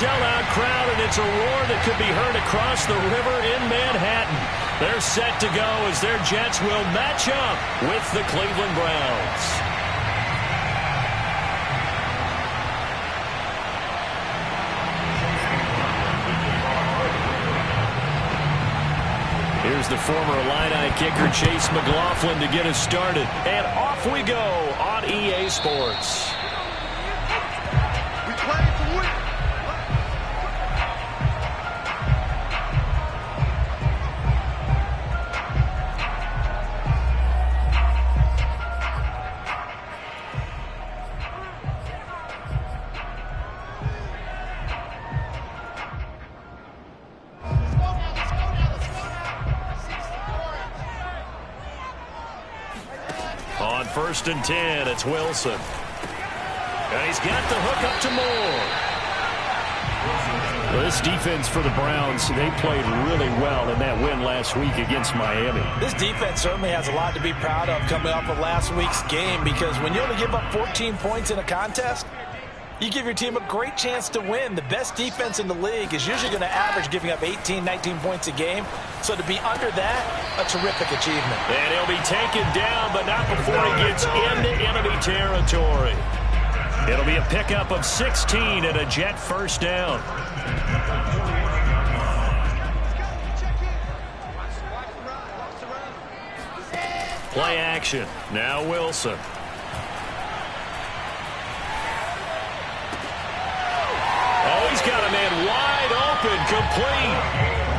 sellout crowd, and it's a roar that could be heard across the river in Manhattan. They're set to go as their Jets will match up with the Cleveland Browns. Here's the former Illini kicker Chase McLaughlin to get us started. And off we go on EA Sports. We play to win. On 1st and 10, it's Wilson. And he's got the hook up to Moore. Well, this defense for the Browns, they played really well in that win last week against Miami. This defense certainly has a lot to be proud of coming off of last week's game, because when you only give up 14 points in a contest, you give your team a great chance to win. The best defense in the league is usually going to average giving up 18, 19 points a game. So to be under that, a terrific achievement. And he'll be taken down, but not before he gets into enemy territory. It'll be a pickup of 16 and a Jet first down. Play action. Now Wilson. Oh, he's got a man wide open, complete.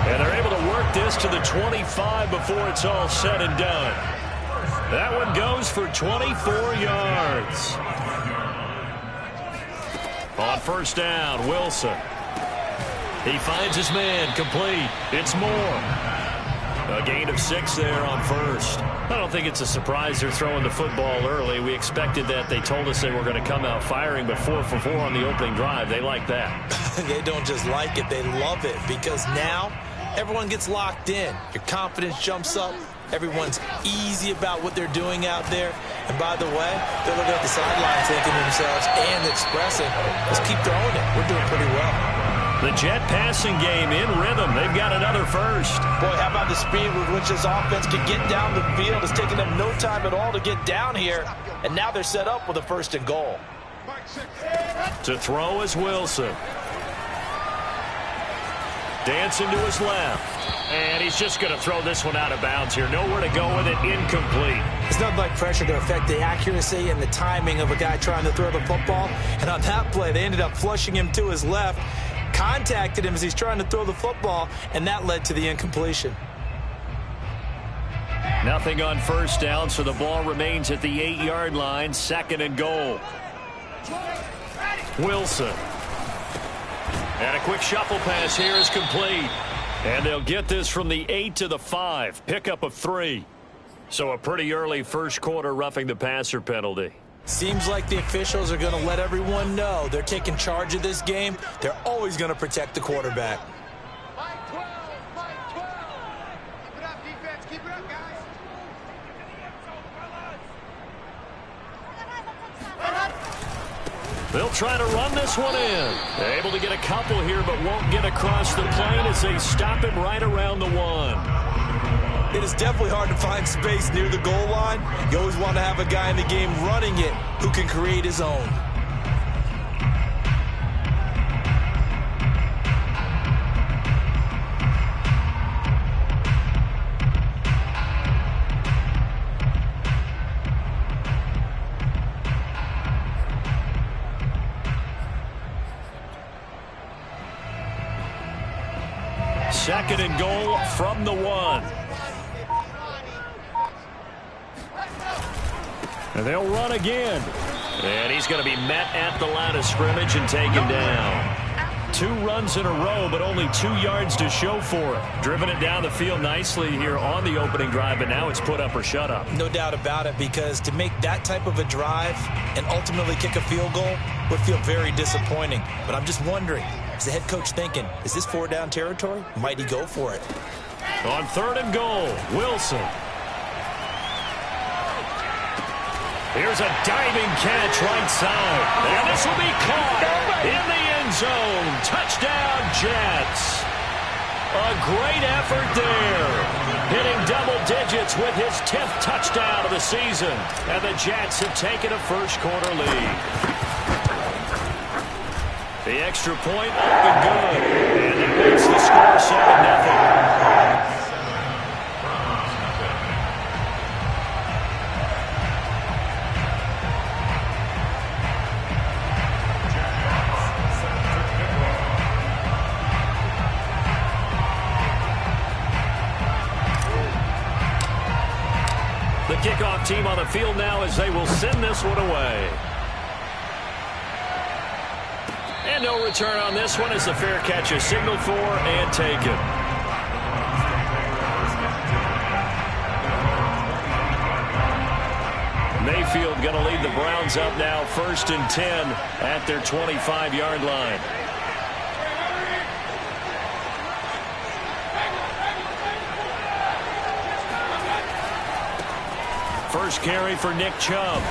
And they're able to work this to the 25 before it's all said and done. That one goes for 24 yards. On 1st down, Wilson. He finds his man, complete. It's Moore. A gain of 6 there on 1st. I don't think it's a surprise they're throwing the football early. We expected that. They told us they were going to come out firing, but 4 for 4 on the opening drive. They like that. They don't just like it, they love it, because now everyone gets locked in. Your confidence jumps up. Everyone's easy about what they're doing out there. And by the way, they're looking at the sidelines thinking to themselves and expressing, let's keep throwing it. We're doing pretty well. The Jet passing game in rhythm. They've got another first. Boy, how about the speed with which this offense can get down the field? It's taken them no time at all to get down here. And now they're set up with a 1st and goal. To throw is Wilson. Dancing to his left. And he's just going to throw this one out of bounds here. Nowhere to go with it. Incomplete. It's nothing like pressure to affect the accuracy and the timing of a guy trying to throw the football. And on that play, they ended up flushing him to his left. Contacted him as he's trying to throw the football, and that led to the incompletion. Nothing on 1st down, so the ball remains at the 8-yard line. 2nd and goal. Wilson. And a quick shuffle pass here is complete. And they'll get this from the 8 to the 5. Pickup of 3. So a pretty early first quarter roughing the passer penalty. Seems like the officials are going to let everyone know they're taking charge of this game. They're always going to protect the quarterback. They'll try to run this one in. They're able to get a couple here, but won't get across the plane as they stop him right around the 1. It is definitely hard to find space near the goal line. You always want to have a guy in the game running it who can create his own. Second and goal from the 1. And they'll run again. And he's going to be met at the line of scrimmage and taken down. 2 runs in a row, but only 2 yards to show for it. Driven it down the field nicely here on the opening drive, but now it's put up or shut up. No doubt about it, because to make that type of a drive and ultimately kick a field goal would feel very disappointing. But I'm just wondering, is the head coach thinking, is this 4-down territory? Might he go for it? On 3rd and goal, Wilson. Here's a diving catch right side. And this will be caught in the end zone. Touchdown, Jets. A great effort there. Hitting double digits with his 10th touchdown of the season. And the Jets have taken a first-quarter lead. The extra point up and good. And that makes the score 7-0. The kickoff team on the field now as they will send this one away. And no return on this one as the fair catch is signaled for and taken. Mayfield going to lead the Browns up now 1st and 10 at their 25-yard line. First carry for Nick Chubb.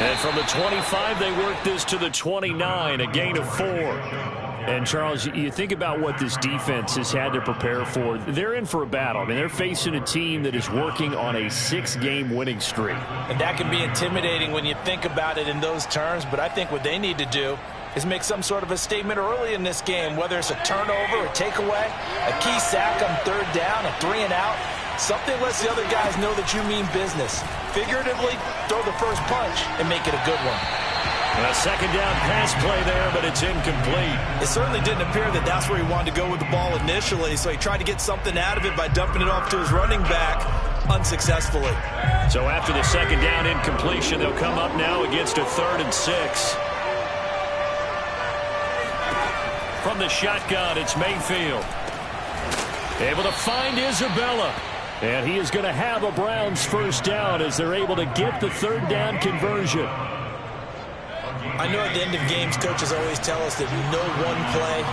And from the 25, they work this to the 29, a gain of 4. And, Charles, you think about what this defense has had to prepare for. They're in for a battle. I mean, they're facing a team that is working on a 6-game winning streak. And that can be intimidating when you think about it in those terms. But I think what they need to do is make some sort of a statement early in this game, whether it's a turnover, a takeaway, a key sack on 3rd down, a 3-and-out. Something lets the other guys know that you mean business. Figuratively, throw the first punch and make it a good one. And a 2nd down pass play there, but it's incomplete. It certainly didn't appear that that's where he wanted to go with the ball initially, so he tried to get something out of it by dumping it off to his running back unsuccessfully. So after the 2nd down incompletion, they'll come up now against a 3rd and 6. From the shotgun, it's Mayfield. Able to find Isabella. And he is going to have a Browns first down as they're able to get the 3rd down conversion. I know at the end of games, coaches always tell us that no one play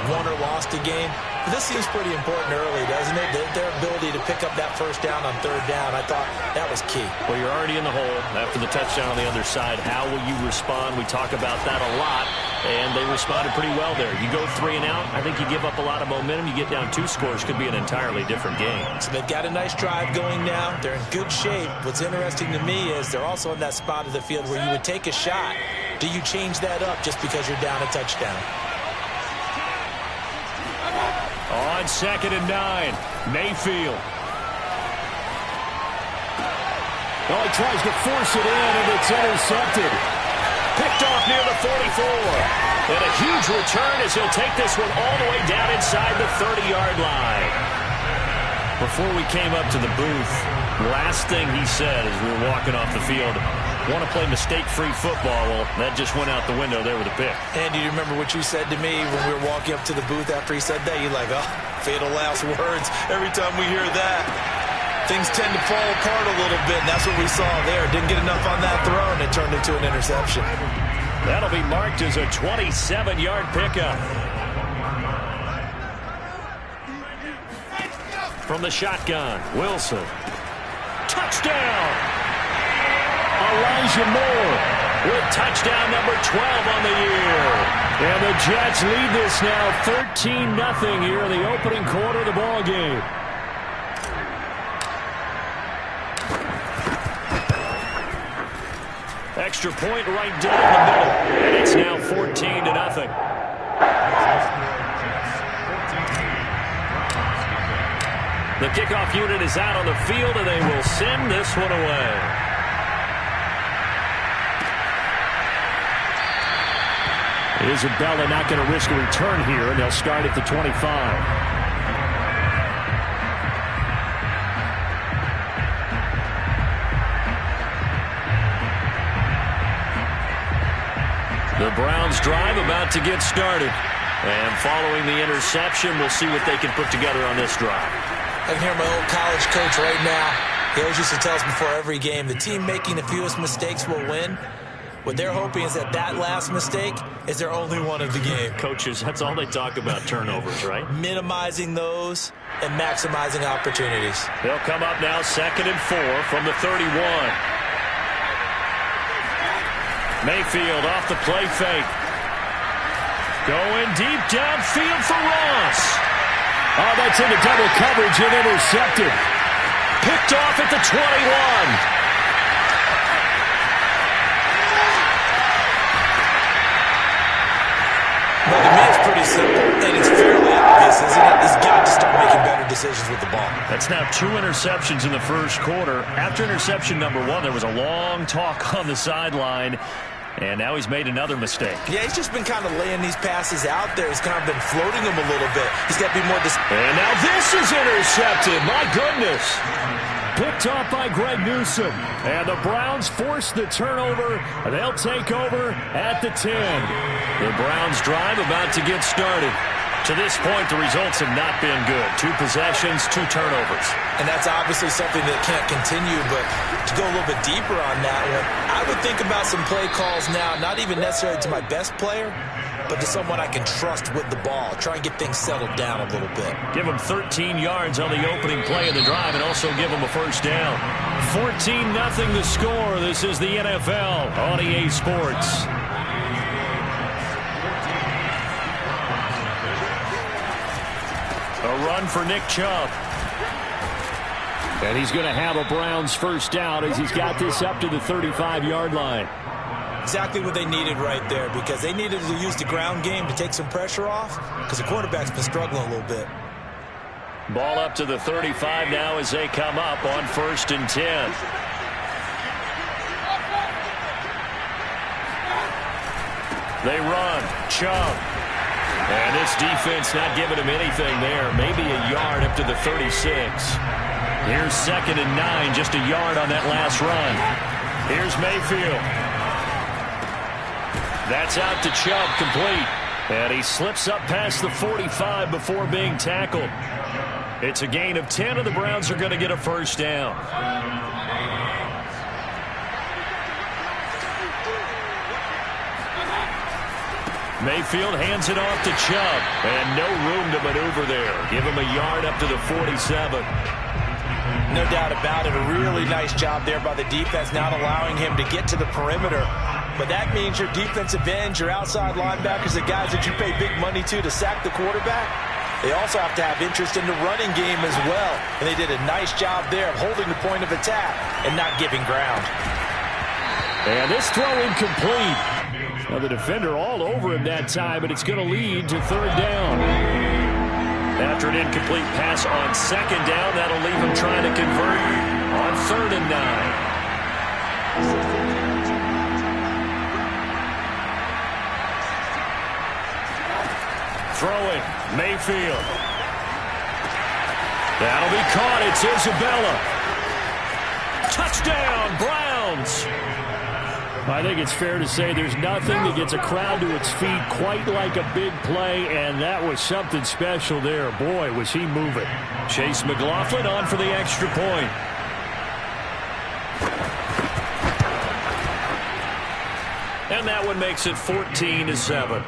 won or lost a game. But this seems pretty important early, doesn't it? Their ability to pick up that first down on 3rd down, I thought that was key. Well, you're already in the hole after the touchdown on the other side. How will you respond? We talk about that a lot. And they responded pretty well there. You go 3-and-out, I think you give up a lot of momentum. You get down 2 scores, could be an entirely different game. So they've got a nice drive going now. They're in good shape. What's interesting to me is they're also in that spot of the field where you would take a shot. Do you change that up just because you're down a touchdown? On 2nd and 9, Mayfield. Oh, he tries to force it in, and it's intercepted. Picked off near the 44. And a huge return as he'll take this one all the way down inside the 30-yard line. Before we came up to the booth, last thing he said as we were walking off the field, want to play mistake-free football. Well, that just went out the window there with a pick. And do you remember what you said to me when we were walking up to the booth after he said that? You're like, oh, fatal last words. Every time we hear that, things tend to fall apart a little bit, and that's what we saw there. Didn't get enough on that throw, and it turned into an interception. That'll be marked as a 27-yard pickup. From the shotgun, Wilson. Touchdown! Elijah Moore with touchdown number 12 on the year. And the Jets lead this now 13-0 here in the opening quarter of the ball game. Extra point right down the middle. And it's now 14-0. The kickoff unit is out on the field, and they will send this one away. Isabella not going to risk a return here, and they'll start at the 25. The Browns drive about to get started. And following the interception, we'll see what they can put together on this drive. I can hear my old college coach right now. He always used to tell us before every game, the team making the fewest mistakes will win. What they're hoping is that last mistake is their only one of the game. Coaches, that's all they talk about, turnovers, right? Minimizing those and maximizing opportunities. They'll come up now 2nd and 4 from the 31. Mayfield off the play fake. Going deep downfield for Ross. Oh, that's into double coverage and intercepted. Picked off at the 21. Well, to me, it's pretty simple, and it's fairly obvious, isn't it? He's got to start making better decisions with the ball. That's now 2 interceptions in the first quarter. After interception number 1, there was a long talk on the sideline, and now he's made another mistake. Yeah, he's just been kind of laying these passes out there. He's kind of been floating them a little bit. He's got to be more... And now this is intercepted. My goodness. Picked off by Greg Newsome. And the Browns force the turnover. They'll take over at the 10. The Browns drive about to get started. To this point, the results have not been good. 2 possessions, 2 turnovers. And that's obviously something that can't continue, but to go a little bit deeper on that one, I would think about some play calls now, not even necessarily to my best player, but to someone I can trust with the ball. Try and get things settled down a little bit. Give them 13 yards on the opening play of the drive and also give them a first down. 14-0 the score. This is the NFL on EA Sports. A run for Nick Chubb. And he's going to have a Browns first down as he's got this up to the 35-yard line. Exactly what they needed right there, because they needed to use the ground game to take some pressure off, because the quarterback's been struggling a little bit. Ball up to the 35 now as they come up on 1st and 10. They run. Chubb. And this defense not giving him anything there. Maybe a yard up to the 36. Here's 2nd and 9, just a yard on that last run. Here's Mayfield. That's out to Chubb, complete. And he slips up past the 45 before being tackled. It's a gain of 10, and the Browns are going to get a first down. Mayfield hands it off to Chubb, and no room to maneuver there. Give him a yard up to the 47. No doubt about it. A really nice job there by the defense, not allowing him to get to the perimeter. But that means your defensive ends, your outside linebackers, the guys that you pay big money to sack the quarterback, they also have to have interest in the running game as well. And they did a nice job there of holding the point of attack and not giving ground. And this throw incomplete. Now the defender all over him that time, but it's going to lead to 3rd down. After an incomplete pass on 2nd down, that'll leave him trying to convert on 3rd and 9. Throwing, Mayfield. That'll be caught. It's Isabella. Touchdown, Browns. I think it's fair to say there's nothing that gets a crowd to its feet quite like a big play, and that was something special there. Boy, was he moving. Chase McLaughlin on for the extra point. And that one makes it 14-7.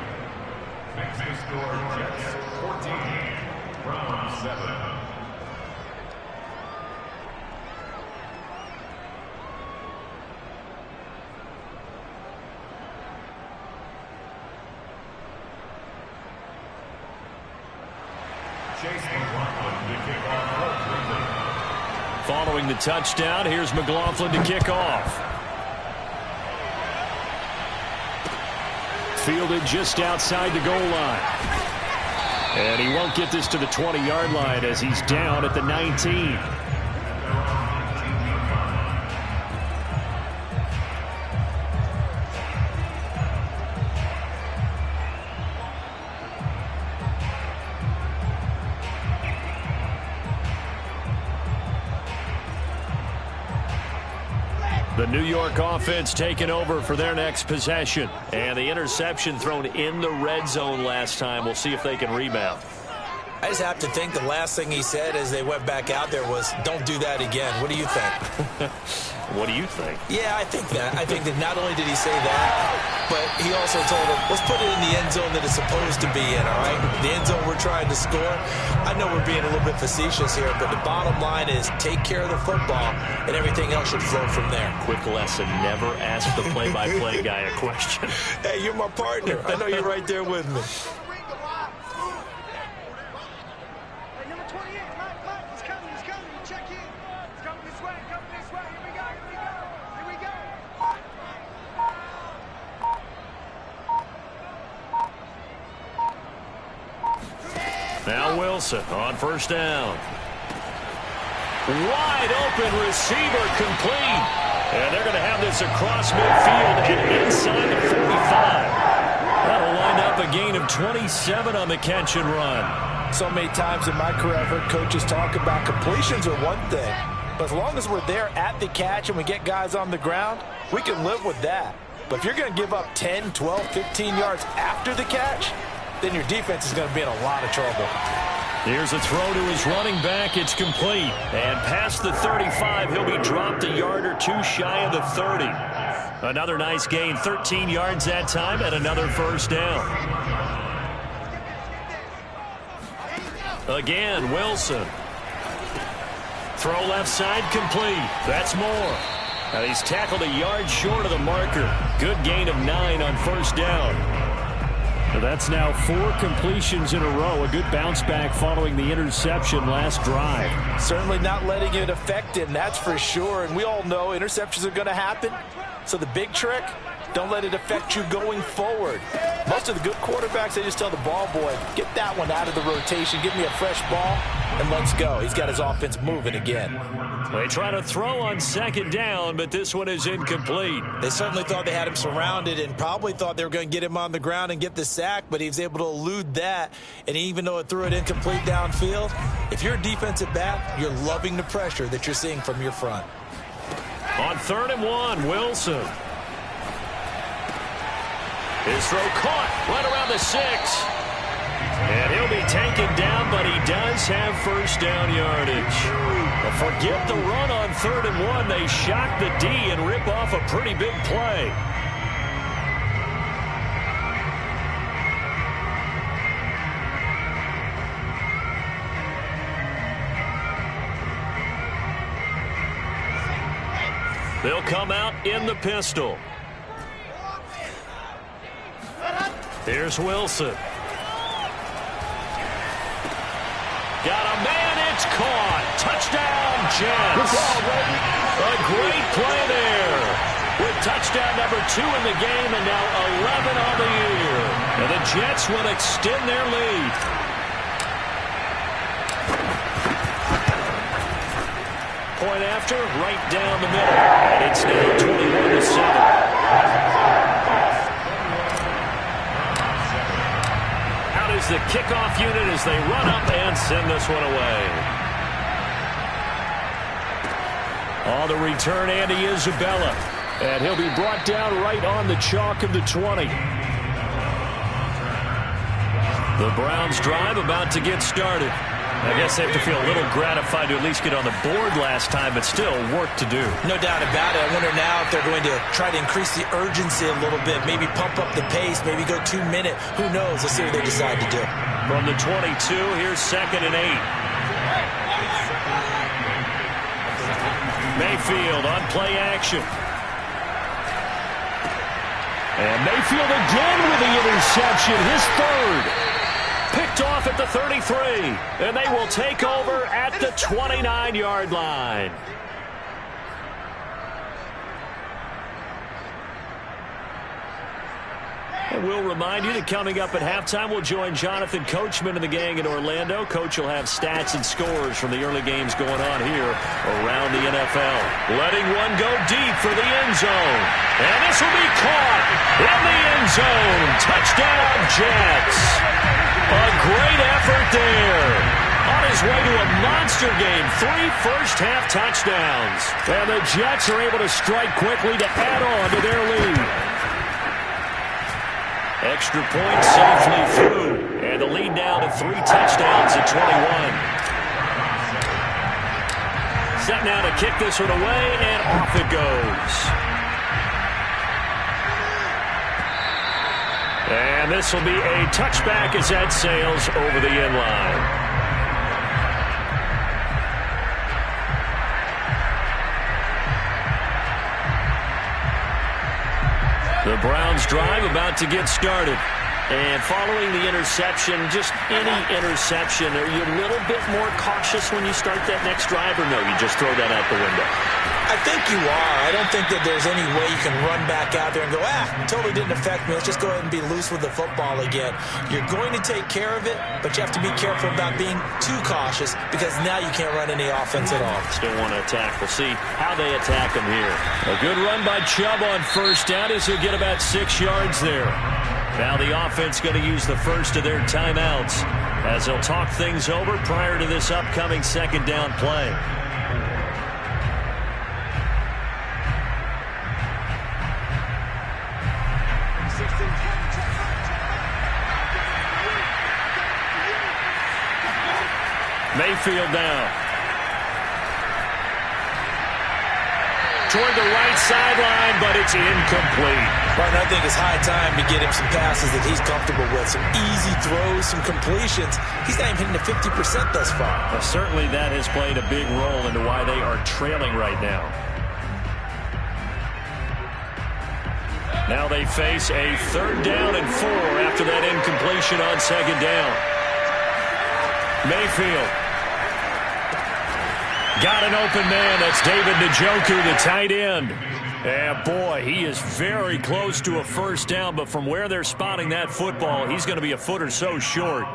Following the touchdown, here's McLaughlin to kick off. Fielded just outside the goal line. And he won't get this to the 20-yard line as he's down at the 19. The New York offense taking over for their next possession. And the interception thrown in the red zone last time. We'll see if they can rebound. I just have to think the last thing he said as they went back out there was, don't do that again. What do you think? What do you think? Yeah, I think that. I think that not only did he say that, but he also told him, let's put it in the end zone that it's supposed to be in, all right? The end zone we're trying to score. I know we're being a little bit facetious here, but the bottom line is take care of the football, and everything else should flow from there. Quick lesson, never ask the play-by-play guy a question. Hey, you're my partner. I know you're right there with me. Now Wilson on first down. Wide open receiver complete. And they're going to have this across midfield and inside the 45. That'll wind up a gain of 27 on the catch and run. So many times in my career I've heard coaches talk about completions are one thing. But as long as we're there at the catch and we get guys on the ground, we can live with that. But if you're going to give up 10, 12, 15 yards after the catch, then your defense is going to be in a lot of trouble. Here's a throw to his running back. It's complete. And past the 35, he'll be dropped a yard or two shy of the 30. Another nice gain, 13 yards that time, and another first down. Again, Wilson. Throw left side complete. That's Moore. Now he's tackled a yard short of the marker. Good gain of 9 on first down. That's now 4 completions in a row. A good bounce back following the interception last drive. Certainly not letting it affect him, that's for sure. And we all know interceptions are going to happen. So the big trick, don't let it affect you going forward. Most of the good quarterbacks, they just tell the ball boy, get that one out of the rotation, give me a fresh ball, and let's go. He's got his offense moving again. They try to throw on second down, but this one is incomplete. They certainly thought they had him surrounded and probably thought they were going to get him on the ground and get the sack, but he was able to elude that. And even though it threw it incomplete downfield, if you're a defensive back, you're loving the pressure that you're seeing from your front. On 3rd and 1, Wilson. His throw caught right around the 6. And he'll be taken down, but he does have first down yardage. But forget the run on 3rd and 1. They shock the D and rip off a pretty big play. They'll come out in the pistol. Here's Wilson. Got a man, it's caught. Touchdown, Jets. A great play there. With touchdown number 2 in the game and now 11 on the year. And the Jets will extend their lead. Point after, right down the middle. And it's now 21-7. The kickoff unit as they run up and send this one away. On the return, Andy Isabella. And he'll be brought down right on the chalk of the 20. The Browns drive about to get started. I guess they have to feel a little gratified to at least get on the board last time, but still work to do. No doubt about it. I wonder now if they're going to try to increase the urgency a little bit, maybe pump up the pace, maybe go 2-minute. Who knows? Let's see what they decide to do. From the 22, here's 2nd and 8. Mayfield on play action. And Mayfield again with the interception, his 3rd. Picked off at the 33, and they will take over at the 29-yard line. And we'll remind you that coming up at halftime, we'll join Jonathan Coachman and the gang in Orlando. Coach will have stats and scores from the early games going on here around the NFL. Letting one go deep for the end zone. And this will be caught in the end zone. Touchdown, Jets. A great effort there. On his way to a monster game, 3 first-half touchdowns. And the Jets are able to strike quickly to add on to their lead. Extra point safely through. And the lead now to 3 touchdowns at 21. Set now to kick this one away, and off it goes. And this will be a touchback as that sails over the end line. The Browns drive about to get started. And following the interception, just any interception, are you a little bit more cautious when you start that next drive, or no, you just throw that out the window? I think you are. I don't think that there's any way you can run back out there and go, totally didn't affect me. Let's just go ahead and be loose with the football again. You're going to take care of it, but you have to be careful about being too cautious because now you can't run any offense at all. Still want to attack. We'll see how they attack them here. A good run by Chubb on first down as he'll get about 6 yards there. Now the offense going to use the first of their timeouts as they'll talk things over prior to this upcoming second down play. Mayfield now. Toward the right sideline, but it's incomplete. Right, I think it's high time to get him some passes that he's comfortable with. Some easy throws, some completions. He's not even hitting the 50% thus far. Well, certainly that has played a big role into why they are trailing right now. Now they face a 3rd down and 4 after that incompletion on 2nd down. Mayfield. Got an open man. That's David Njoku, the tight end. And boy, he is very close to a first down, but from where they're spotting that football, he's going to be a foot or so short.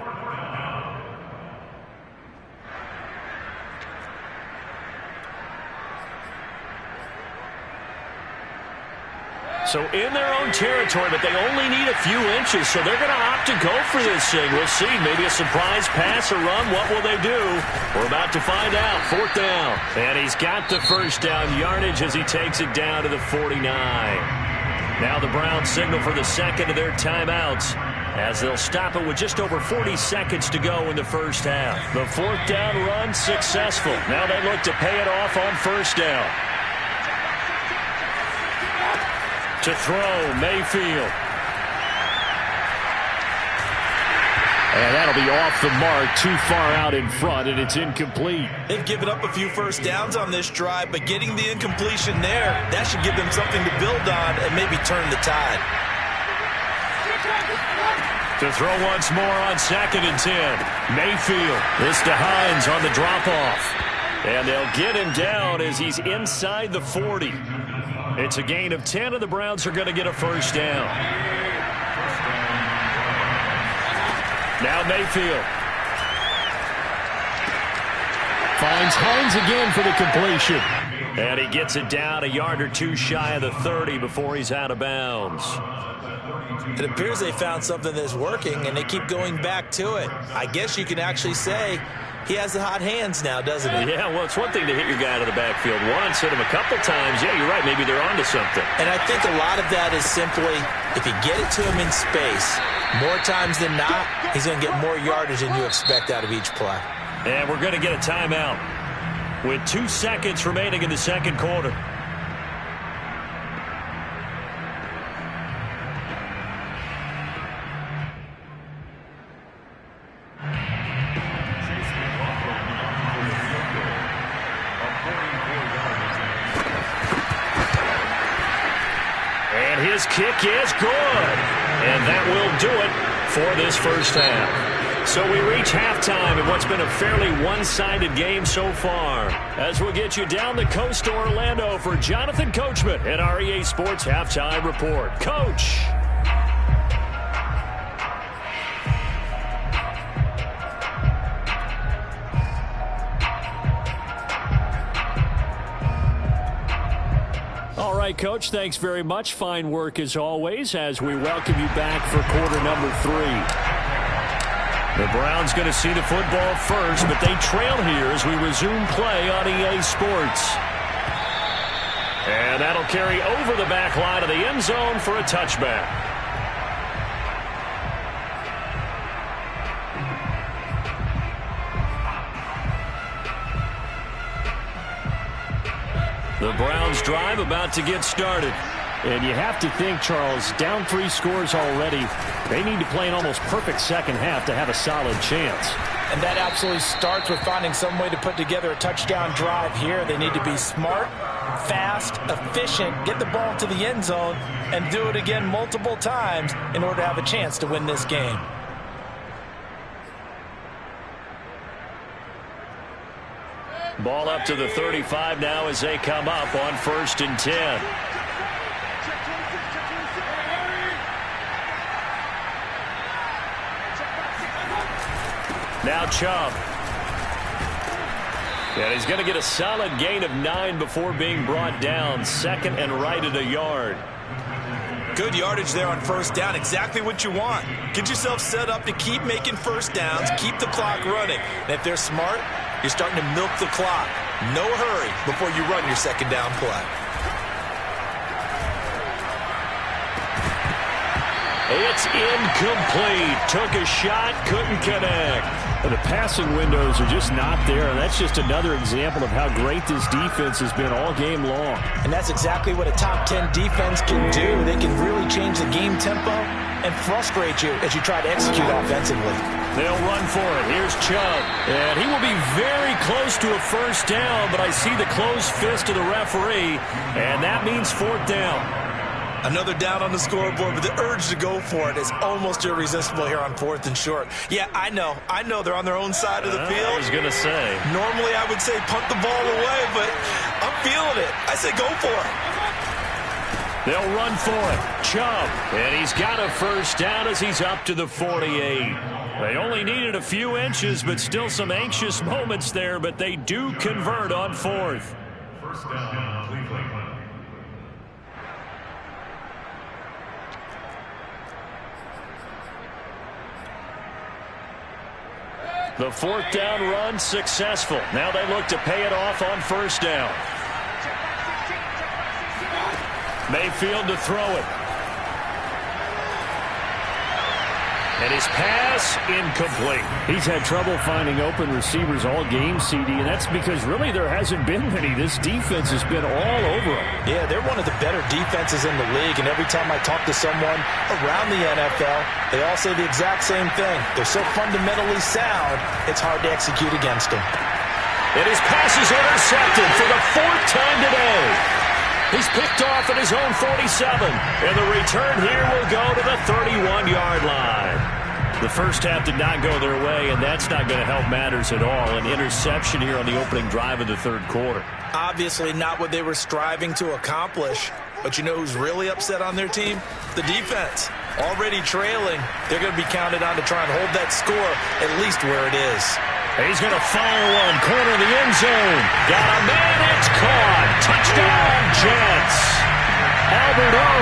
So in their own territory, but they only need a few inches, so they're going to opt to go for this thing. We'll see. Maybe a surprise pass or run. What will they do? We're about to find out. 4th down. And he's got the first down yardage as he takes it down to the 49. Now the Browns signal for the second of their timeouts as they'll stop it with just over 40 seconds to go in the first half. The 4th down run successful. Now they look to pay it off on first down. To throw, Mayfield. And that'll be off the mark, too far out in front, and it's incomplete. They've given up a few first downs on this drive, but getting the incompletion there, that should give them something to build on and maybe turn the tide. To throw once more on 2nd and 10. Mayfield. This to Hines on the drop-off. And they'll get him down as he's inside the 40. It's a gain of 10, and the Browns are going to get a first down. Now Mayfield. Finds Hines again for the completion. And he gets it down a yard or two shy of the 30 before he's out of bounds. It appears they found something that's working, and they keep going back to it. I guess you can actually say he has the hot hands now, doesn't he? Yeah, well, it's one thing to hit your guy out of the backfield once, hit him a couple times. Yeah, you're right. Maybe they're onto something. And I think a lot of that is simply if you get it to him in space, more times than not, he's going to get more yardage than you expect out of each play. And we're going to get a timeout with 2 seconds remaining in the second quarter. His kick is good. And that will do it for this first half. So we reach halftime in what's been a fairly one-sided game so far. As we'll get you down the coast to Orlando for Jonathan Coachman at our EA Sports Halftime Report. Coach. All right, Coach, thanks very much. Fine work as always as we welcome you back for quarter number 3. The Browns going to see the football first, but they trail here as we resume play on EA Sports. And that'll carry over the back line of the end zone for a touchback. The Browns drive about to get started. And you have to think, Charles, down 3 scores already. They need to play an almost perfect second half to have a solid chance. And that absolutely starts with finding some way to put together a touchdown drive here. They need to be smart, fast, efficient, get the ball to the end zone, and do it again multiple times in order to have a chance to win this game. Ball up to the 35 now as they come up on 1st and 10. Now Chubb. And he's going to get a solid gain of 9 before being brought down. 2nd and right at a yard. Good yardage there on 1st down. Exactly what you want. Get yourself set up to keep making 1st downs, keep the clock running. And if they're smart, you're starting to milk the clock. No hurry before you run your 2nd down play. It's incomplete. Took a shot, couldn't connect. And the passing windows are just not there, and that's just another example of how great this defense has been all game long. And that's exactly what a top 10 defense can do. They can really change the game tempo and frustrate you as you try to execute offensively. They'll run for it. Here's Chubb. And he will be very close to a 1st down, but I see the closed fist of the referee, and that means 4th down. Another down on the scoreboard, but the urge to go for it is almost irresistible here on 4th and short. Yeah, I know they're on their own side of the field. I was going to say. Normally I would say punt the ball away, but I'm feeling it. I say go for it. They'll run for it. Chubb. And he's got a 1st down as he's up to the 48. They only needed a few inches, but still some anxious moments there, but they do convert on 4th. 1st down, Cleveland. The 4th down run successful. Now they look to pay it off on 1st down. Mayfield to throw it. And his pass incomplete. He's had trouble finding open receivers all game, CD, and that's because really there hasn't been many. This defense has been all over him. Yeah, they're one of the better defenses in the league, and every time I talk to someone around the NFL, they all say the exact same thing. They're so fundamentally sound, it's hard to execute against them. And his pass is intercepted for the 4th time today. He's picked off at his own 47. And the return here will go to the 31-yard line. The first half did not go their way, and that's not going to help matters at all. An interception here on the opening drive of the 3rd quarter. Obviously not what they were striving to accomplish. But you know who's really upset on their team? The defense. Already trailing. They're going to be counted on to try and hold that score at least where it is. He's going to fire one. Corner of the end zone. Got a man. It's caught. Touchdown, Jets. Albert O.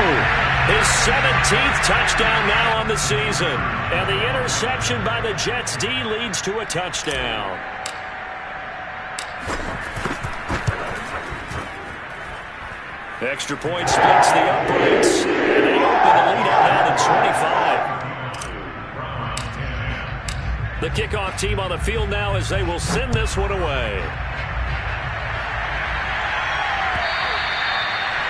His 17th touchdown now on the season. And the interception by the Jets D leads to a touchdown. Extra point splits the uprights. And they open the lead out now to 25. The kickoff team on the field now as they will send this one away.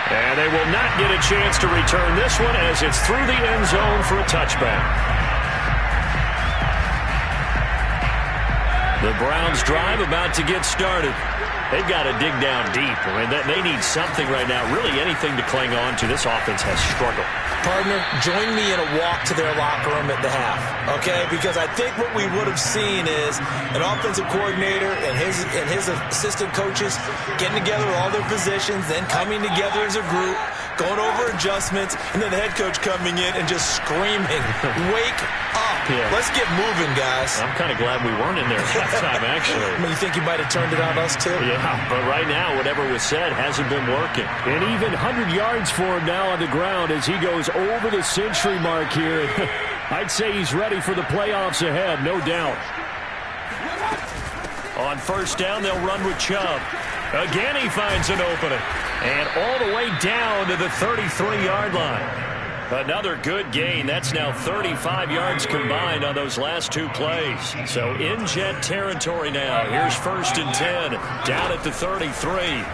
And they will not get a chance to return this one as it's through the end zone for a touchback. The Browns drive about to get started. They've got to dig down deep. I mean, they need something right now, really anything to cling on to. This offense has struggled. Partner, join me in a walk to their locker room at the half, okay? Because I think what we would have seen is an offensive coordinator and his assistant coaches getting together all their positions, then coming together as a group, going over adjustments, and then the head coach coming in and just screaming, wake up. Yeah. Let's get moving, guys. I'm kind of glad we weren't in there at halftime, actually. I mean, you think you might have turned it on us, too? Yeah, but right now, whatever was said hasn't been working. And even 100 yards for him now on the ground as he goes over the century mark here. I'd say he's ready for the playoffs ahead, no doubt. On 1st down, they'll run with Chubb. Again, he finds an opening. And all the way down to the 33-yard line. Another good gain. That's now 35 yards combined on those last 2 plays. So in Jet territory now. Here's 1st and 10. Down at the 33.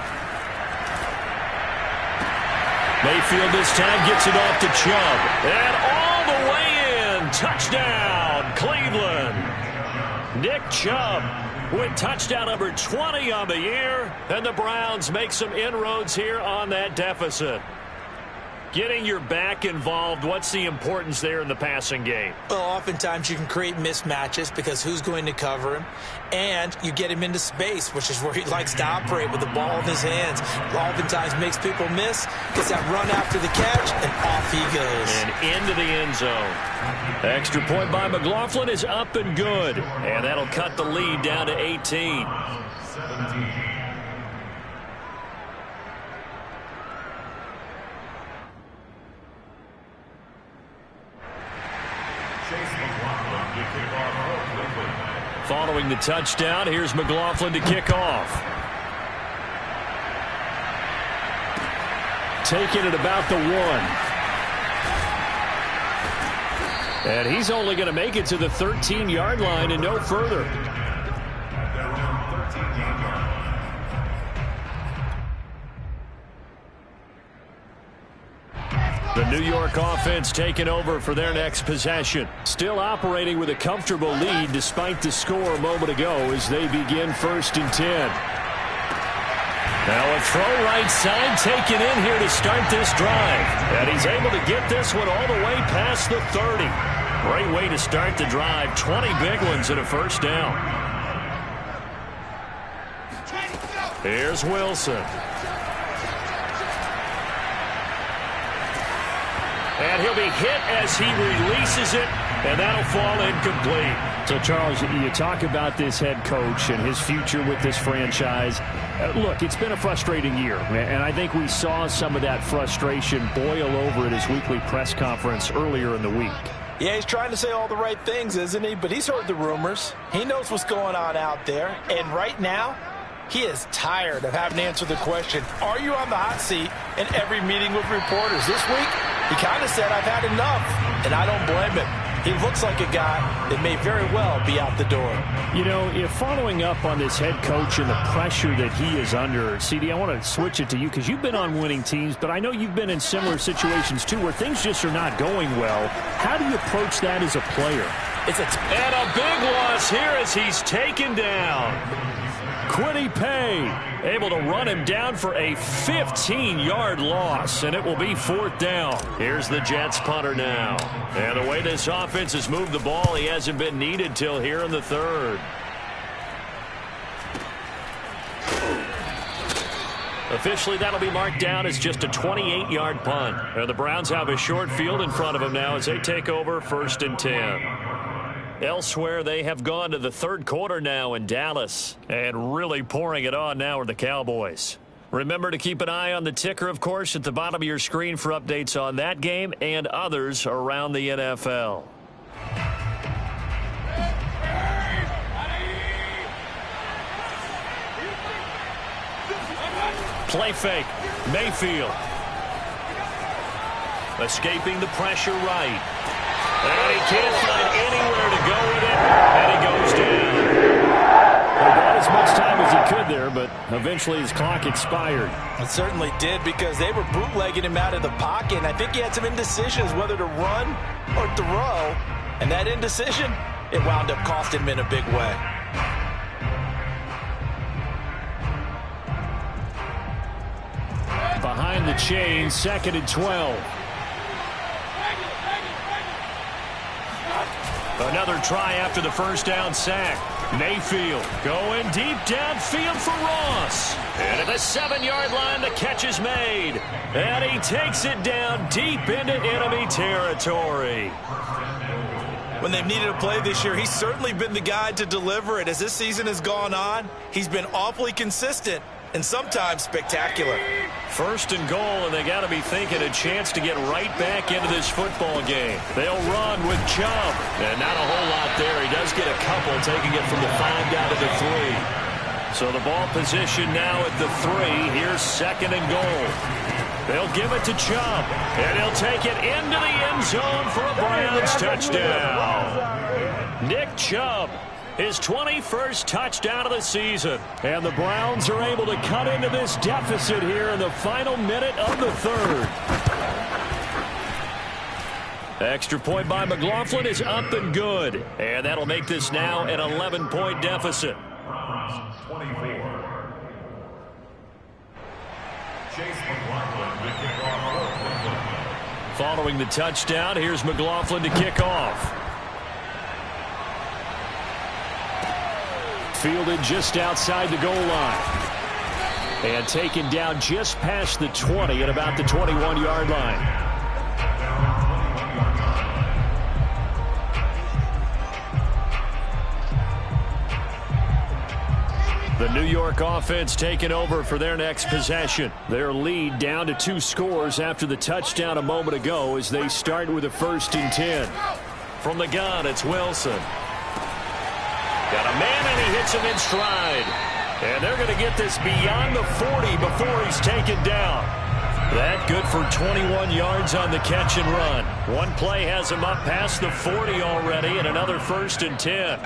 Mayfield this time gets it off to Chubb. And all the way in. Touchdown, Cleveland. Nick Chubb with touchdown number 20 on the year. And the Browns make some inroads here on that deficit. Getting your back involved, what's the importance there in the passing game? Well, oftentimes you can create mismatches because who's going to cover him? And you get him into space, which is where he likes to operate with the ball in his hands. Oftentimes makes people miss, gets that run after the catch, and off he goes. And into the end zone. Extra point by McLaughlin is up and good. And that'll cut the lead down to 18. 17. Following the touchdown, here's McLaughlin to kick off. Taking it about the 1. And he's only going to make it to the 13-yard line and no further. The New York offense taking over for their next possession. Still operating with a comfortable lead despite the score a moment ago as they begin 1st and 10. Now a throw right side taken in here to start this drive. And he's able to get this one all the way past the 30. Great way to start the drive. 20 big ones and a first down. Here's Wilson. And he'll be hit as he releases it, and that'll fall incomplete. So, Charles, you talk about this head coach and his future with this franchise. Look, it's been a frustrating year, and I think we saw some of that frustration boil over at his weekly press conference earlier in the week. Yeah, he's trying to say all the right things, isn't he? But he's heard the rumors. He knows what's going on out there. And right now, he is tired of having to answer the question, are you on the hot seat in every meeting with reporters? This week, he kind of said, I've had enough, and I don't blame him. He looks like a guy that may very well be out the door. You know, if following up on this head coach and the pressure that he is under, CD, I want to switch it to you because you've been on winning teams, but I know you've been in similar situations too where things just are not going well. How do you approach that as a player? And a big loss here as he's taken down. Quiddy Pay able to run him down for a 15-yard loss, and it will be 4th down. Here's the Jets punter now. And the way this offense has moved the ball, he hasn't been needed till here in the 3rd. Officially, that'll be marked down as just a 28-yard punt. And the Browns have a short field in front of them now as they take over 1st and 10. Elsewhere, they have gone to the 3rd quarter now in Dallas. And really pouring it on now are the Cowboys. Remember to keep an eye on the ticker, of course, at the bottom of your screen for updates on that game and others around the NFL. Play fake. Mayfield. Escaping the pressure right. And he can't find anywhere to go with it, and he goes down. He got as much time as he could there, but eventually his clock expired. It certainly did because they were bootlegging him out of the pocket, and I think he had some indecisions whether to run or throw. And that indecision, it wound up costing him in a big way. Behind the chain, 2nd and 12. Another try after the first down sack. Mayfield going deep downfield for Ross. And at the 7-yard line, the catch is made. And he takes it down deep into enemy territory. When they've needed a play this year, he's certainly been the guy to deliver it. As this season has gone on, he's been awfully consistent and sometimes spectacular. 1st and goal, and they got to be thinking a chance to get right back into this football game. They'll run with Chubb. And not a whole lot there. He does get a couple, taking it from the 5 down to the 3. So the ball position now at the 3. Here's 2nd and goal. They'll give it to Chubb, and he'll take it into the end zone for a Browns touchdown. Nick Chubb His 21st touchdown of the season. And the Browns are able to cut into this deficit here in the final minute of the third. Extra point by McLaughlin is up and good. And that'll make this now an 11-point deficit. Browns 24. Chase McLaughlin to kick off. Following the touchdown, here's McLaughlin to kick off. Fielded just outside the goal line. And taken down just past the 20 at about the 21-yard line. The New York offense taking over for their next possession. Their lead down to 2 scores after the touchdown a moment ago as they start with a 1st and 10. From the gun, it's Wilson. Got a man, and he hits him in stride. And they're going to get this beyond the 40 before he's taken down. That good for 21 yards on the catch and run. One play has him up past the 40 already, and another 1st and 10.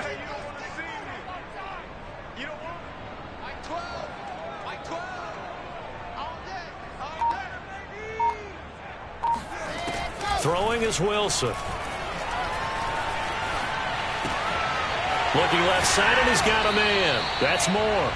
Throwing is Wilson. Looking left side, and he's got a man. That's Moore.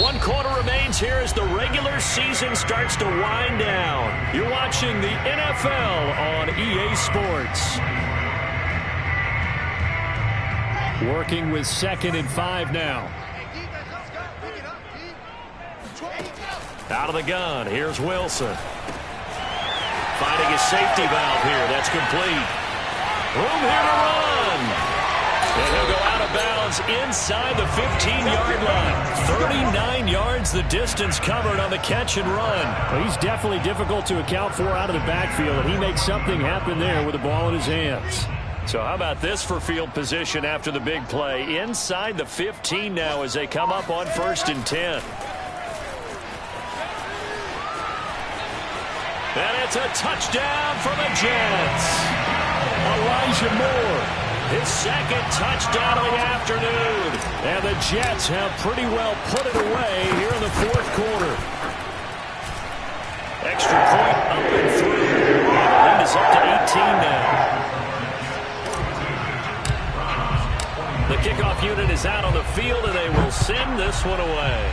One quarter remains here as the regular season starts to wind down. You're watching the NFL on EA Sports. Working with 2nd and 5 now. Out of the gun, here's Wilson. Finding his safety valve here. That's complete. Room here to run. And he'll go out of bounds inside the 15-yard line. 39 yards the distance covered on the catch and run. Well, he's definitely difficult to account for out of the backfield, and he makes something happen there with the ball in his hands. So how about this for field position after the big play? Inside the 15 now as they come up on 1st and 10. And it's a touchdown for the Jets. Elijah Moore. His 2nd touchdown of the afternoon. And the Jets have pretty well put it away here in the 4th quarter. Extra point up and through. And the lead is up to 18 now. The kickoff unit is out on the field, and they will send this one away.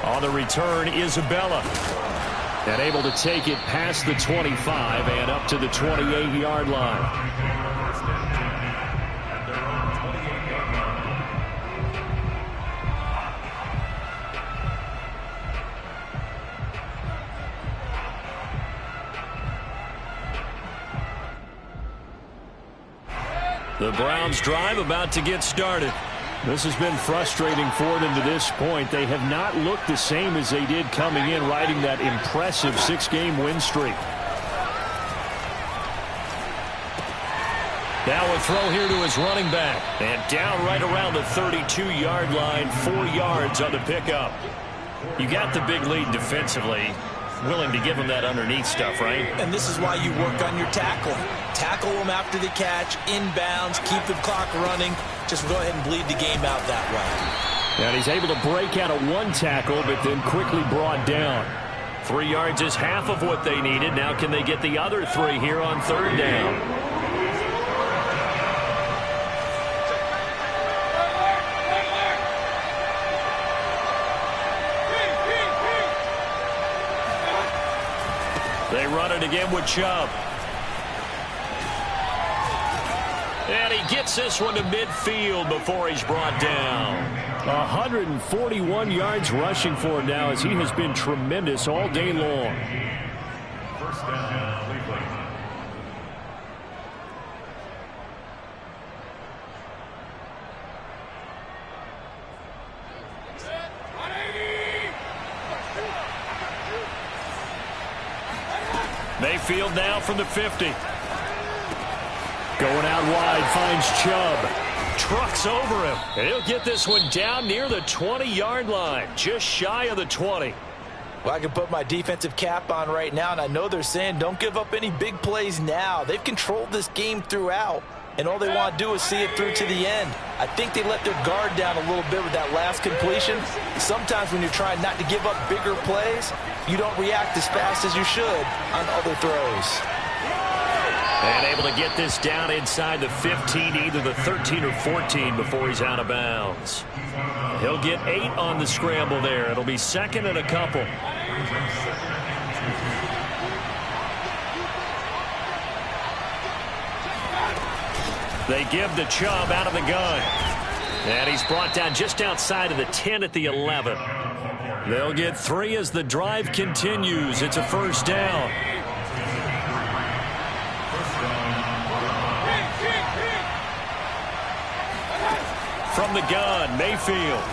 On the return, Isabella. And able to take it past the 25 and up to the 28-yard line. The Browns drive about to get started. This has been frustrating for them to this point. They have not looked the same as they did coming in, riding that impressive 6-game win streak. Now a throw here to his running back. And down right around the 32-yard line, 4 yards on the pickup. You got the big lead defensively. Willing to give him that underneath stuff, right? And this is why you work on your tackling. Tackle them after the catch, inbounds, keep the clock running. Just go ahead and bleed the game out that way. And he's able to break out of 1 tackle, but then quickly brought down. 3 yards is half of what they needed. Now can they get the other 3 here on 3rd down? They run it again with Chubb. And he gets this one to midfield before he's brought down. 141 yards rushing for him now as he has been tremendous all day long. 1st down, Cleveland. Mayfield now from the 50. Going out wide, finds Chubb. Trucks over him. And he'll get this one down near the 20-yard line. Just shy of the 20. Well, I can put my defensive cap on right now, and I know they're saying don't give up any big plays now. They've controlled this game throughout, and all they want to do is see it through to the end. I think they let their guard down a little bit with that last completion. Sometimes when you're trying not to give up bigger plays, you don't react as fast as you should on other throws. And able to get this down inside the 15, either the 13 or 14 before he's out of bounds. He'll get 8 on the scramble there. It'll be second and a couple. They give to Chubb out of the gun. And he's brought down just outside of the 10 at the 11. They'll get 3 as the drive continues. It's a first down. From the gun, Mayfield.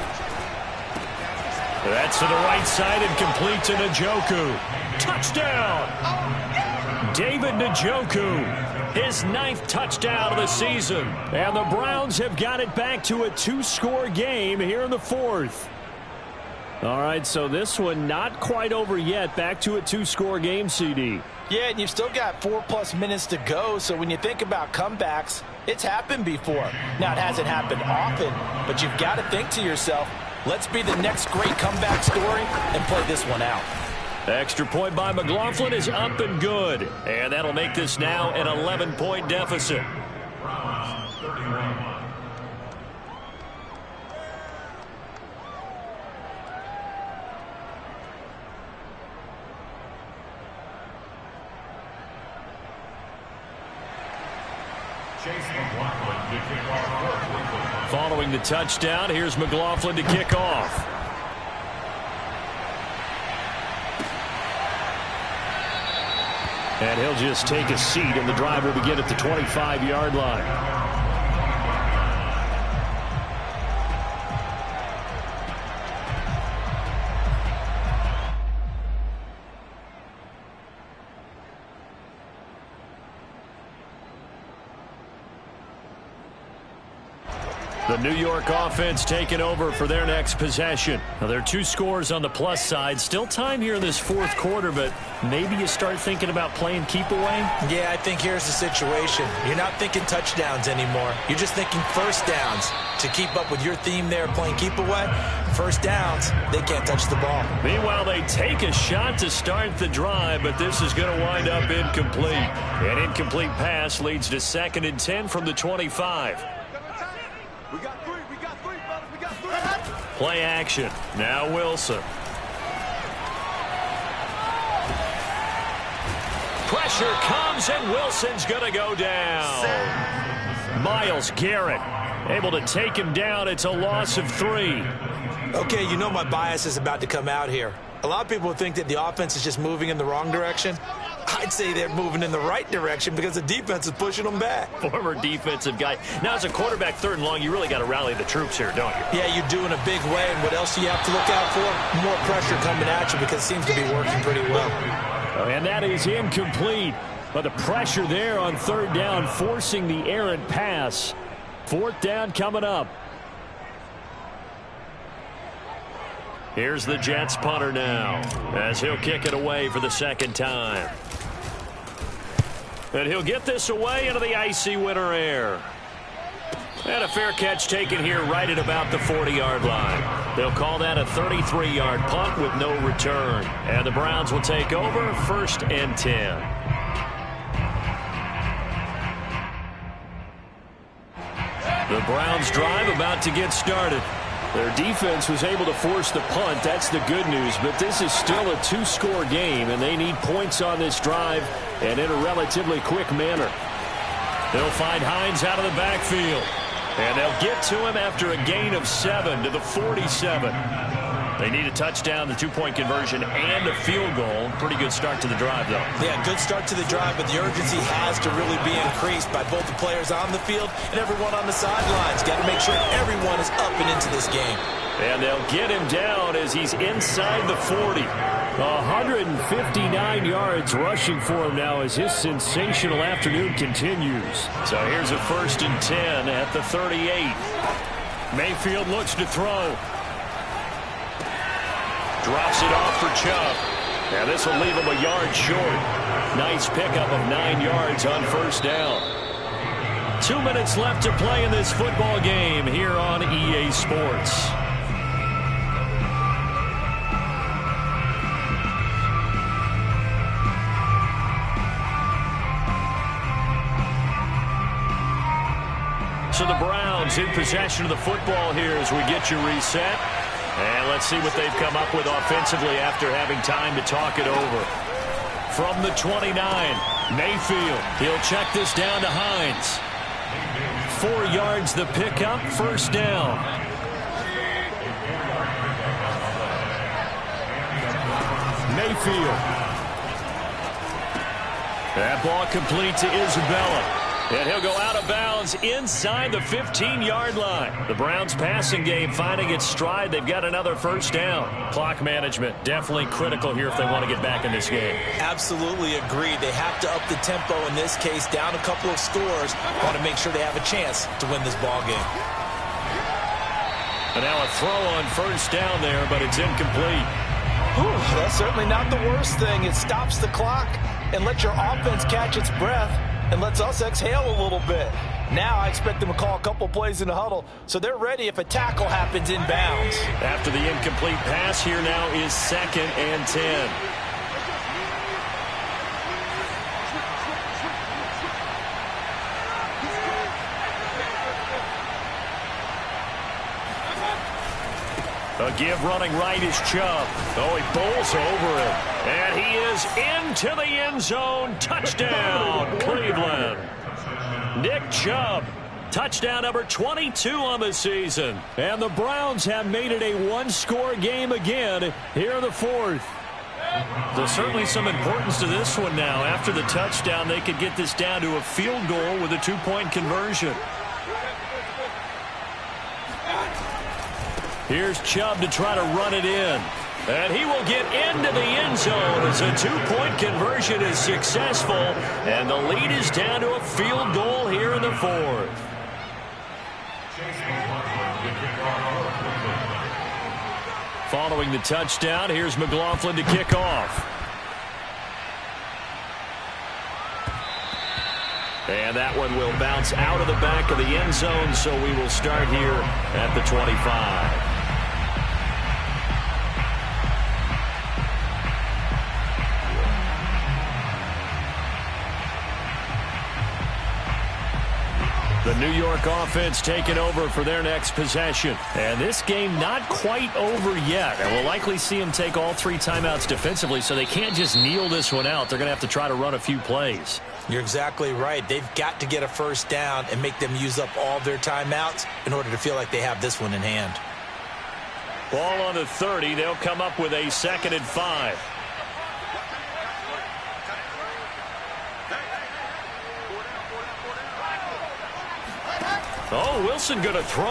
That's to the right side and complete to Njoku. Touchdown! David Njoku, his 9th touchdown of the season. And the Browns have got it back to a 2-score game here in the 4th. All right, so this one not quite over yet. Back to a 2-score game, CD. Yeah, and you've still got 4+ minutes to go, so when you think about comebacks, it's happened before. Now, it hasn't happened often, but you've got to think to yourself, let's be the next great comeback story and play this one out. Extra point by McLaughlin is up and good. And that'll make this now an 11-point deficit. Following the touchdown, here's McLaughlin to kick off. And he'll just take a seat, and the drive will begin at the 25-yard line. The New York offense taking over for their next possession. Now, there are 2 scores on the plus side. Still time here in this 4th quarter, but maybe you start thinking about playing keep away? Yeah, I think here's the situation. You're not thinking touchdowns anymore. You're just thinking first downs. To keep up with your theme there, playing keep away, first downs, they can't touch the ball. Meanwhile, they take a shot to start the drive, but this is going to wind up incomplete. An incomplete pass leads to 2nd and 10 from the 25. We got 3, fellas, we got 3. Play action. Now Wilson. Pressure comes, and Wilson's going to go down. Myles Garrett able to take him down. It's a loss of 3. Okay, you know my bias is about to come out here. A lot of people think that the offense is just moving in the wrong direction. I'd say they're moving in the right direction because the defense is pushing them back. Former defensive guy. Now, as a quarterback 3rd and long, you really got to rally the troops here, don't you? Yeah, you do in a big way. And what else do you have to look out for? More pressure coming at you because it seems to be working pretty well. And that is incomplete. But the pressure there on 3rd down, forcing the errant pass. 4th down coming up. Here's the Jets punter now, as he'll kick it away for the 2nd time. And he'll get this away into the icy winter air. And a fair catch taken here right at about the 40-yard line. They'll call that a 33-yard punt with no return. And the Browns will take over 1st and 10. The Browns drive about to get started. Their defense was able to force the punt. That's the good news. But this is still a 2-score game, and they need points on this drive and in a relatively quick manner. They'll find Hines out of the backfield. And they'll get to him after a gain of 7 to the 47. They need a touchdown, the 2-point conversion, and a field goal. Pretty good start to the drive, though. Yeah, good start to the drive, but the urgency has to really be increased by both the players on the field and everyone on the sidelines. Got to make sure everyone is up and into this game. And they'll get him down as he's inside the 40. 159 yards rushing for him now as his sensational afternoon continues. So here's a 1st and 10 at the 38. Mayfield looks to throw. Drops it off for Chubb. Now this will leave him a yard short. Nice pickup of 9 yards on first down. 2 minutes left to play in this football game here on EA Sports. So the Browns in possession of the football here as we get you reset. And let's see what they've come up with offensively after having time to talk it over. From the 29, Mayfield. He'll check this down to Hines. 4 yards the pickup, first down. Mayfield. That ball complete to Isabella. And he'll go out of bounds inside the 15-yard line. The Browns passing game finding its stride. They've got another first down. Clock management definitely critical here if they want to get back in this game. Absolutely agreed. They have to up the tempo in this case, down a couple of scores. Want to make sure they have a chance to win this ball game. And now a throw on first down there, but it's incomplete. Whew, that's certainly not the worst thing. It stops the clock and lets your offense catch its breath and lets us exhale a little bit. Now I expect them to call a couple plays in the huddle, so they're ready if a tackle happens inbounds. After the incomplete pass, here now is 2nd and 10. A give running right is Chubb. Oh, he bowls over it. And he is into the end zone. Touchdown, Cleveland. Nick Chubb. Touchdown number 22 on the season. And the Browns have made it a one-score game again here in the 4th. There's certainly some importance to this one now. After the touchdown, they could get this down to a field goal with a 2-point conversion. Here's Chubb to try to run it in. And he will get into the end zone as a 2-point conversion is successful. And the lead is down to a field goal here in the 4th. Following the touchdown, here's McLaughlin to kick off. And that one will bounce out of the back of the end zone, so we will start here at the 25. The New York offense taking over for their next possession. And this game not quite over yet. And we'll likely see them take all 3 timeouts defensively, so they can't just kneel this one out. They're going to have to try to run a few plays. You're exactly right. They've got to get a first down and make them use up all their timeouts in order to feel like they have this one in hand. Ball on the 30. They'll come up with a 2nd and 5. Oh, Wilson going to throw.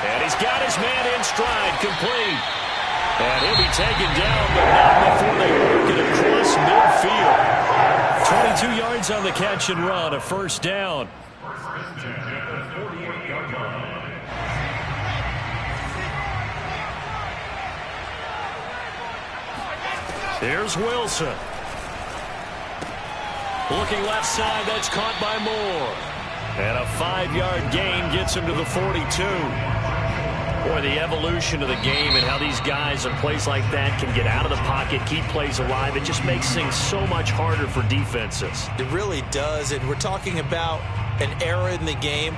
And he's got his man in stride, complete. And he'll be taken down, but not before they work it across midfield. 22 yards on the catch and run, a first down. Here's Wilson. Looking left side, that's caught by Moore. And a 5-yard gain gets him to the 42. Boy, the evolution of the game and how these guys in plays like that can get out of the pocket, keep plays alive, it just makes things so much harder for defenses. It really does, and we're talking about an era in the game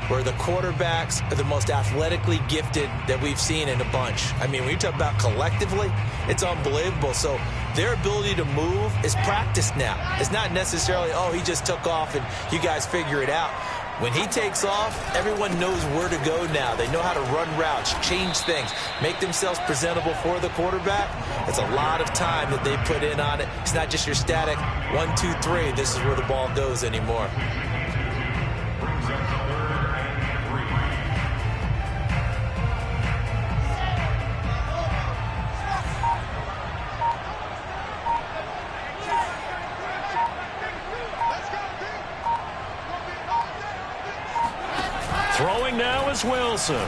where the quarterbacks are the most athletically gifted that we've seen in a bunch. I mean, when you talk about collectively, it's unbelievable. So their ability to move is practiced now. It's not necessarily, oh, he just took off and you guys figure it out. When he takes off, everyone knows where to go now. They know how to run routes, change things, make themselves presentable for the quarterback. It's a lot of time that they put in on it. It's not just your static 1, 2, 3. This is where the ball goes anymore. Throwing now is Wilson.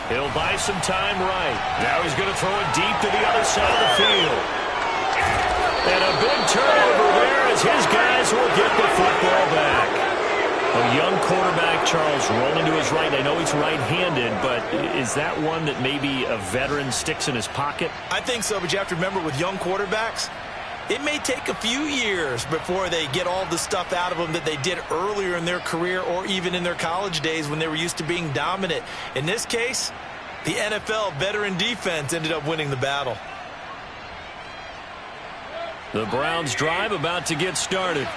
He'll buy some time right. Now he's going to throw it deep to the other side of the field. And a big turnover there as his guys will get the football back. A young quarterback, Charles, rolling to his right. I know he's right-handed, but is that one that maybe a veteran sticks in his pocket? I think so, but you have to remember with young quarterbacks, it may take a few years before they get all the stuff out of them that they did earlier in their career or even in their college days when they were used to being dominant. In this case, the NFL veteran defense ended up winning the battle. The Browns drive about to get started.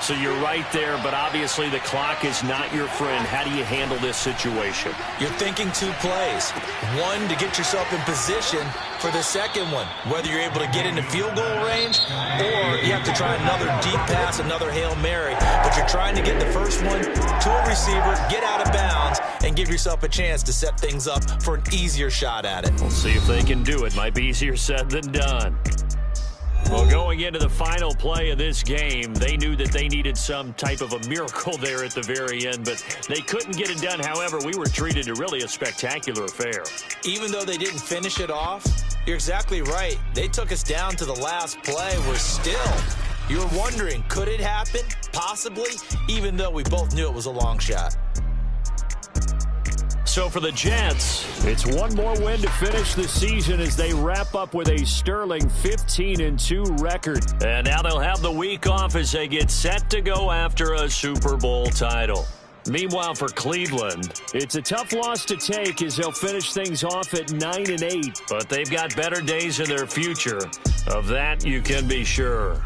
So you're right there, but obviously the clock is not your friend. How do you handle this situation? You're thinking two plays. One, to get yourself in position for the second one, whether you're able to get into field goal range or you have to try another deep pass, another Hail Mary. But you're trying to get the first one to a receiver, get out of bounds, and give yourself a chance to set things up for an easier shot at it. We'll see if they can do it. Might be easier said than done. Well, going into the final play of this game, they knew that they needed some type of a miracle there at the very end, but they couldn't get it done. However, we were treated to really a spectacular affair. Even though they didn't finish it off, you're exactly right. They took us down to the last play. We're still, you're wondering, could it happen? Possibly, even though we both knew it was a long shot. So for the Jets, it's one more win to finish the season as they wrap up with a sterling 15-2 record. And now they'll have the week off as they get set to go after a Super Bowl title. Meanwhile, for Cleveland, it's a tough loss to take as they'll finish things off at 9-8. But they've got better days in their future. Of that, you can be sure.